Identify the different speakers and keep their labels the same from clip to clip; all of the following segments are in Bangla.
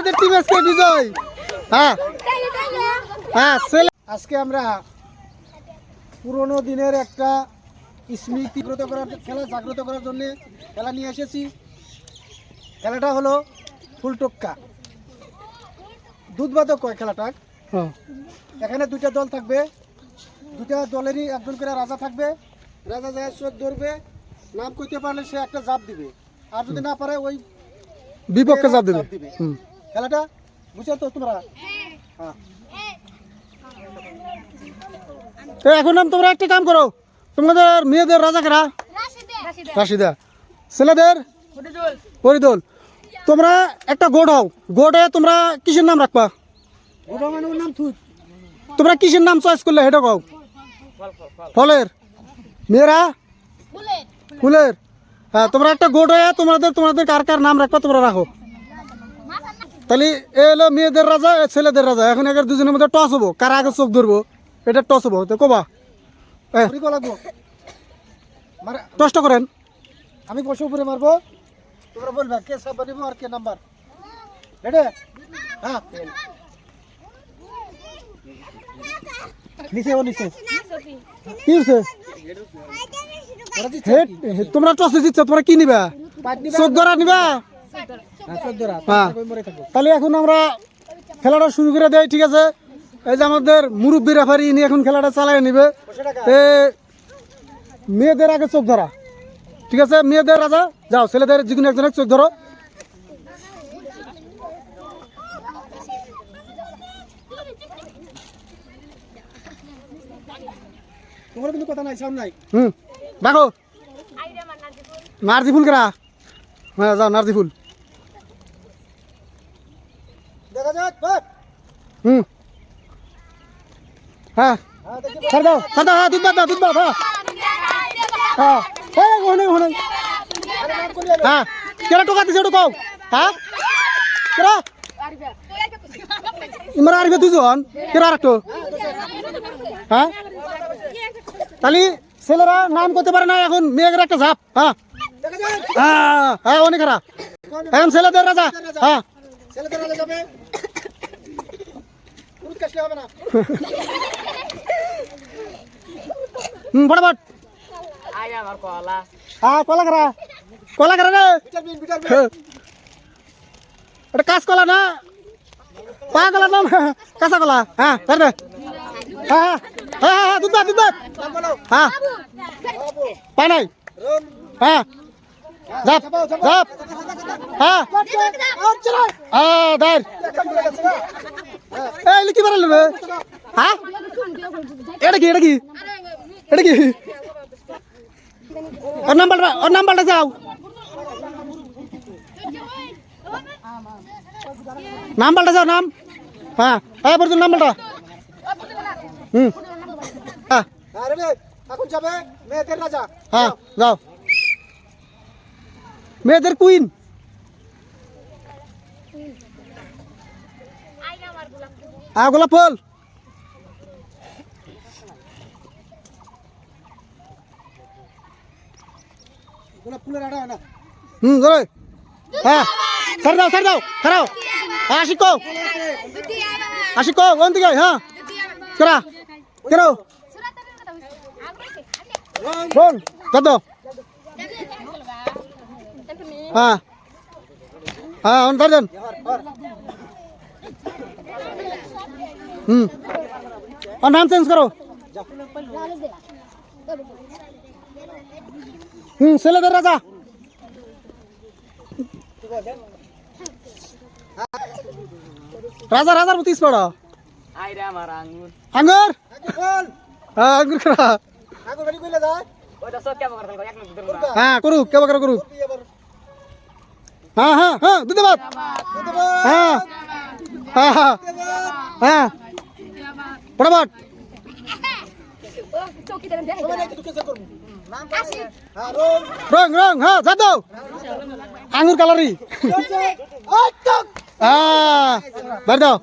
Speaker 1: ছেলেদের টিম আজকে বিজয়। হ্যাঁ হ্যাঁ আজকে আমরা পুরনো দিনের একটা স্মৃতি খেলা জাগ্রত করার জন্য খেলা নিয়ে এসেছি। খেলাটা হলো ফুলটক্কা, দুধবাদক কয় খেলাটা। এখানে দুইটা দল থাকবে, দুইটা দলেরই একজন করে রাজা থাকবে। রাজা যায় চোখ ধরবে, নাম কইতে পারলে সে একটা জাপ দিবে, আর যদি না পারে ওই বিপক্ষে জাপ দিবে। খেলাটা বুঝছো তো তোমরা? হ্যাঁ। এখন তোমরা একটা কাম করো, তোমাদের মেয়েদের রাজা কারা? রাশিদা। ছেলেদের পরিদল। তোমরা একটা গোট হও, গোটে তোমরা কিসের নাম রাখবা? তোমরা কিসের নাম চয়েস করলে হেঁটে কও? ফলের। মেয়েরা ফুলের। হ্যাঁ, তোমরা একটা গোট হয়ে তোমাদের কার কার নাম রাখবা তোমরা রাখো। তাহলে এ হলো মেয়েদের রাজা, ছেলেদের রাজা। এখন এর দুজনের মধ্যে টস হবো, কার আগে চোখ ধরবো এটা টস হবো। তো কবা টসটা করেন, আমি বসে উপরে মারবো, তোমরা বলবা কে সাবা নিবো আর কে নাম্বার। রেডি? হ্যাঁ। নিচে ও নিচে কি হচ্ছে? তোমরা টসে জিতছো, তোমরা কি নিবা? চোখ ধরা নিবা? হ্যাঁ। তাহলে এখন আমরা খেলাটা শুরু করে দেয়, ঠিক আছে? এই যে আমাদের মুরব্বী রেফারি ইনি এখন খেলাটা চালাই নিবে। মেয়েদের আগে চোখ ধরা, ঠিক আছে? মেয়েদের রাজা যাও, ছেলেদের যে কোনো একজনের চোখ ধরো। তোমার কিন্তু কথা নাই, সাউন্ড নাই। দেখো নার্জি ফুল করা। হ্যাঁ যাও, নার্জি ফুল দেখা যাক। হ্যাঁ ছাড় দাও, ছাড় দাও। হ্যাঁ দুধ বাদ দাও, দুধ বাদ। হ্যাঁ হ্যাঁ কেরা টোকা দিছে ওটা কও। হ্যাঁ কেরা ইমার আরবে দুজন কেরা রাখতো। হ্যাঁ তাহলে ছেলেরা নাম করতে পারে না, এখন মেয়েদের একটা ঝাপ। হ্যাঁ হ্যাঁ হ্যাঁ অনেক খারাপ। এখন ছেলেদের রাজা। হ্যাঁ ছেলেদের রাজা যাবে, হবে না। ফটাফট। হ্যাঁ কলা করা, কলা করা রে, এটা কাঁচ কলা না, পা কলা নাম কাঁচা কলা। হ্যাঁ হ্যাঁ হ্যাঁ হ্যাঁ দুধ দুধ। হ্যাঁ পাই নাই। হ্যাঁ যাপ যাপ। হ্যাঁ দাঁড় এই লিখি পারল রে। হ্যাঁ এটা কি, এটা কি, এটা কি? ওর নাম্বারটা যাও, নাম্বারটা যাও, নাম। হ্যাঁ হ্যাঁ বলছো নাম্বারটা। হ্যাঁ এখন যাবে মেয়েদের রাজা। হ্যাঁ যাও, মেয়েদের কুইন। হ্যাঁ গোলাপ ফুল। গোলাপ ফুলের আড়া না। ধরে। হ্যাঁ ছাড় দাও, ছাড় দাও, খারাও। হ্যাঁ আশিক আশিক কোন দিকে? হ্যাঁ কেরা কেরো শোন কত। হ্যাঁ হ্যাঁ অন্তর্জন। और नाम चेंज करो। ছেলেদের রাজা। রাজা রাজার মতো স্পড়। আঙ্গুর আঙ্গুর করা। হ্যাঁ করুক কেবা করে করুক। হ্যাঁ হ্যাঁ হ্যাঁ ধন্যবাদ। হ্যাঁ হ্যাঁ হ্যাঁ হ্যাঁ ফটাফট। রং রং হ্যাঁ যা দাও। আঙ্গুর কালারি। হ্যাঁ বাড়ি দাও।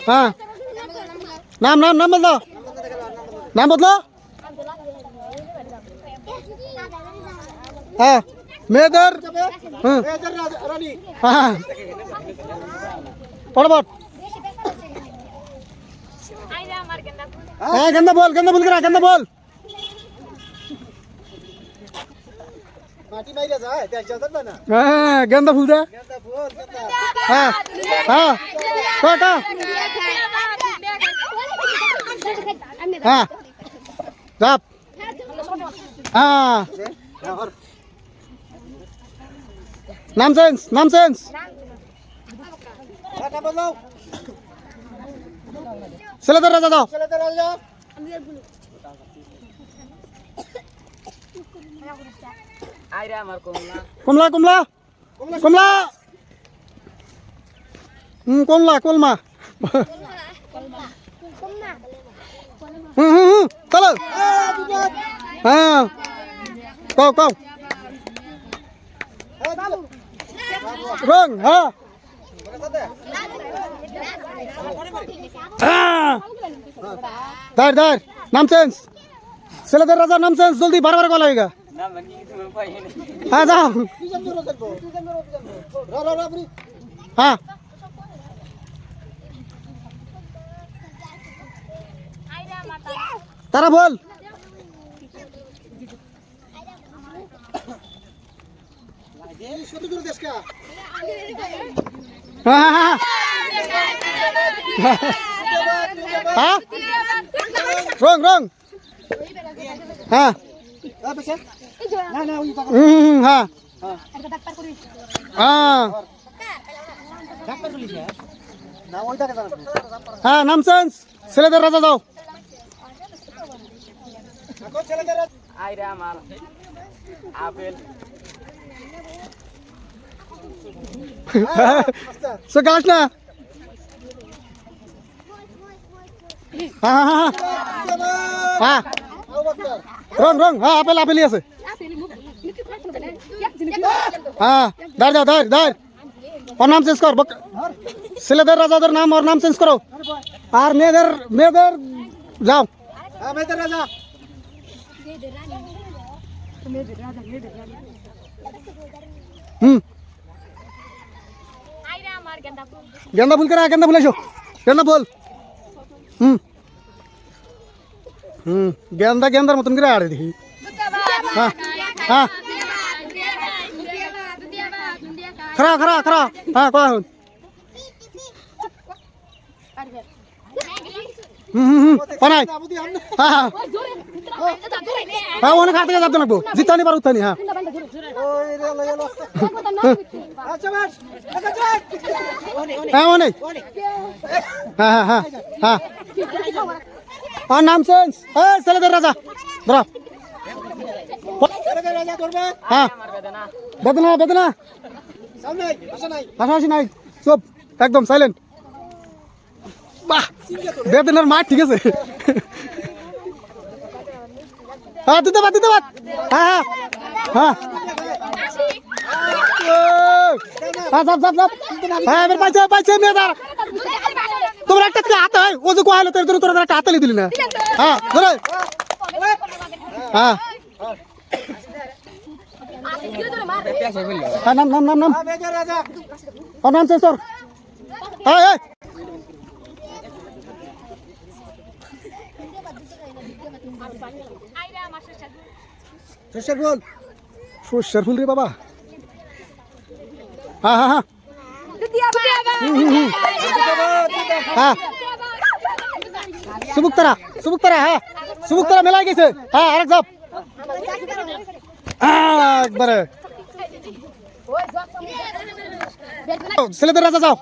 Speaker 1: হ্যাঁ নাম নাম নাম বদলো, নাম বদলো। হ্যাঁ মেয়েদের। হ্যাঁ फटाफट गंदा बोल करा गंदा बोल गंदा फूल दे हाँ हाँ हाँ जाप हाँ नॉनसेंस सेलेदर राजा जाओ कुमला कुमला कुमला कुमला कुलमा चलो हाँ कौ रंग हाँ दार नॉनसेंस सेलेदर राजा नॉनसेंस जल्दी बार कॉल आएगा हाँ जाओ हाँ तारा बोल हाँ हाँ हाँ रंग हाँ हाँ हाँ नॉनसेंस सेलेदर राजा जाओ सकाश ना हाँ हाँ हाँ रंग हाँ आपेल আছে हाँ दार जाओ दार और नाम चेंज कर सेलेदर राजाদের नाम और नाम चेंज करो और मेदर जाओ मेदर राजा गेंदा फूल करा गेंदा फूल एसो गेंदा बोल गेंदार मतन करे आड़े देखी हाँ हाँ खरा हाँ कौन हाँ हाँ हाँ वो खाते जाते लगभग जितना नहीं पार उतना नहीं हाँ हाँ वो नहीं हाँ हाँ हाँ हाँ और नॉनसेंस सेलेदर राजा बरा हाँ बेदना হাসাহাসি নাই চুপ একদম সাইলেন্ট বাহ বেদনার মা ঠিক আছে হ্যাঁ দিতে বাদ হ্যাঁ হ্যাঁ হ্যাঁ যাব হ্যাঁ এবার পাইছে মেয়েদার তোমরা একটা হাতে হয় ও যে কোয়াইলো তোর জন্য তোরা একটা হাতে দিলি না হ্যাঁ ধরে হ্যাঁ নাম और नाम से सर शर्फुल बोल रे बाबा हाँ हाँ हाँ हाँ सुबुकतरा हाँ सुबुकतरा मेला गए हाँ आरेक साहब একবার সেলেদর রাজা যাও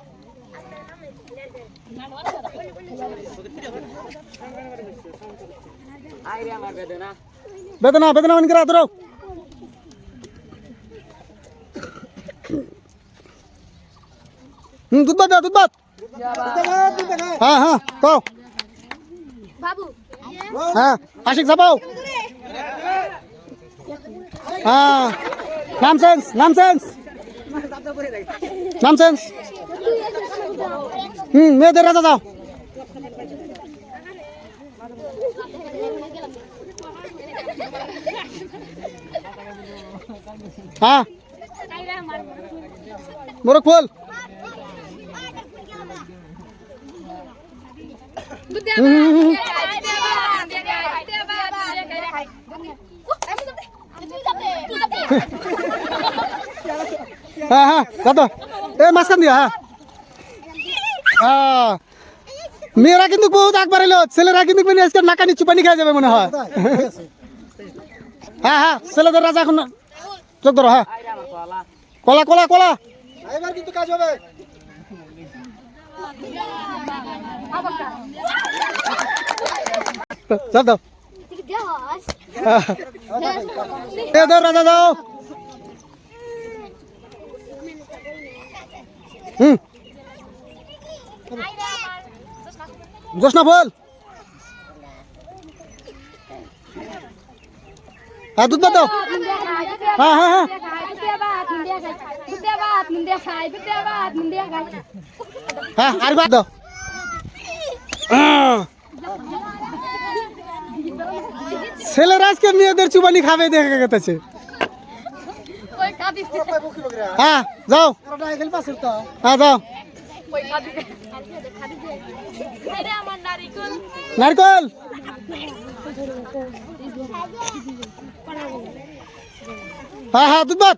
Speaker 1: বেদনা মানে করা ধরো দুধ ভাত হ্যাঁ হ্যাঁ কও বাবু হ্যাঁ আশিক যাবাও हाँ नॉनसेंस मेয়েদের রাজা যাও हाँ मोरक फूल হ্যাঁ হ্যাঁ দাদা এ মাঝখান দিয়া হ্যাঁ মেয়েরা কিন্তু বহুত আগ বাড়াইলো ছেলেরা কিন্তু আজকে নাকানি চুপানি খাওয়া যাবে মনে হয় হ্যাঁ হ্যাঁ ছেলেদের রাজা এখন চোখ ধরো হ্যাঁ কলা কলা কলা এবার কিন্তু কাজ হবে দাও দাও রাজা দাও জোসনা ফল হ্যাঁ দুধ দাও হ্যাঁ হ্যাঁ হ্যাঁ হ্যাঁ আর বাদ দাও ছেলেরা আজকে মেয়েদের চুবানি খাবে দেখে গেছে হ্যাঁ যাও হ্যাঁ যাও নারকল হ্যাঁ হ্যাঁ দুধ ভাত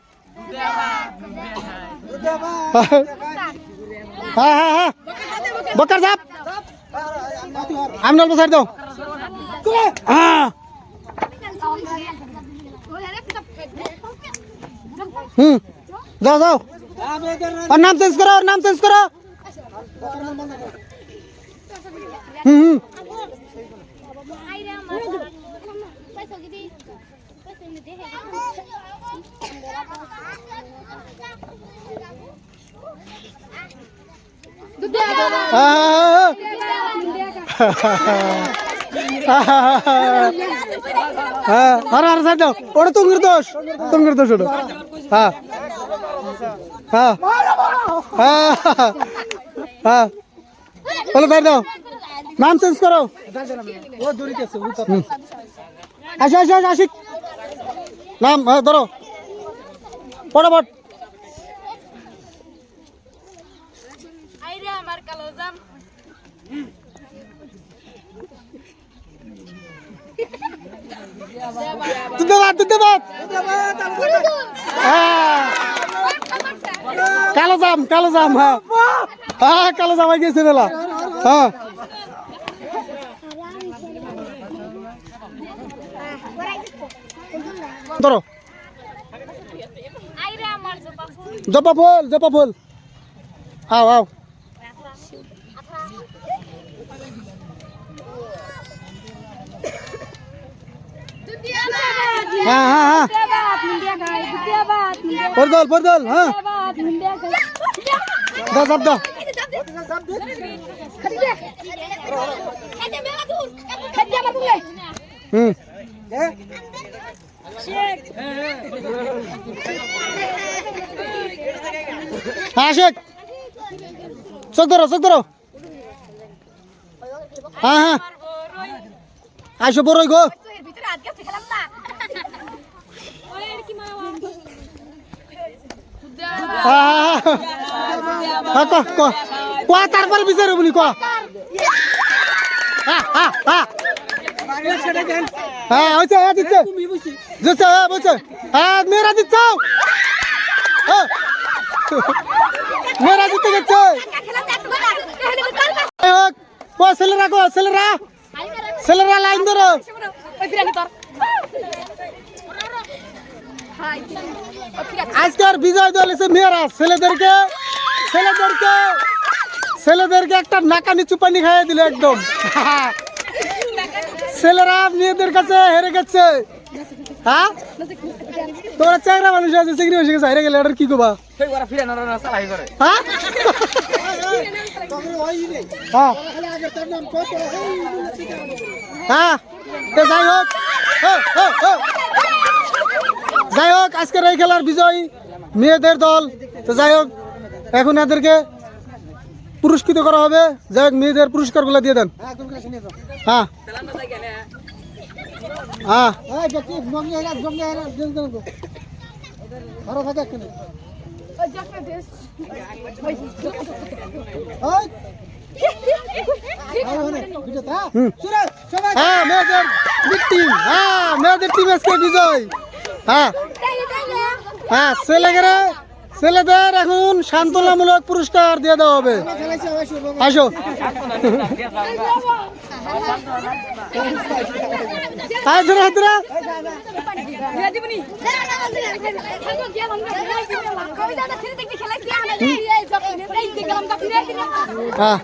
Speaker 1: হ্যাঁ হ্যাঁ হ্যাঁ বকার সাপ আমনাল বসার দাও হ্যাঁ যাও যাও और नाम चेंज करो और नाम चेंज करो अरे साइड जाओ ओटा तुम निर्दोष ओटा हाँ हाँ हाँ बोलो बैठ जाओ नाम चेंज करो आशिक आशिक आशिक नाम धरो फटाफट কালো জাম হ্যাঁ হ্যাঁ কালো জাম গেছে বেলা হ্যাঁ ধরো জপা ফুল আও আও हाँ हाँ हाँ परदल हाँ दस अब दो हाँ शेख चक धरो हाँ हाँ आशो बरोई गो তারপরে বিচার বলি ক হ্যাঁ হয়েছে হ্যাঁ দিচ্ছে দিচ্ছে হ্যাঁ বলছে হ্যাঁ মেয়েরা দিচ্ছ মেয়েরা দিতে গেছে ছেলেরা লাইন ধরো আজকের বিজয় দল এসে মেয়েরা ছেলেদেরকে একটা নাকানি চুপানি খাইয়ে দিল একদম ছেলেরা মেয়েদের কাছে হেরে গেছে হ্যাঁ তোরা চেংরা মানুষ আছে চেংড়ি বসে গেছে হেরে গেলে এটা কি করবা হ্যাঁ হ্যাঁ যাই হোক আজকের এই খেলার বিজয় মেয়েদের দল তো যাই হোক এখন এদেরকে পুরস্কৃত করা হবে যাই হোক মেয়েদের পুরস্কারগুলো দিয়ে দেন হ্যাঁ হ্যাঁ হ্যাঁ মেয়েদের টিম, হ্যাঁ মেয়েদের টিম আজকে বিজয়। হ্যাঁ হ্যাঁ ছেলেদের এখন সান্ত্বনামূলক পুরস্কার দিয়ে দেওয়া হবে। আসো হ্যাঁ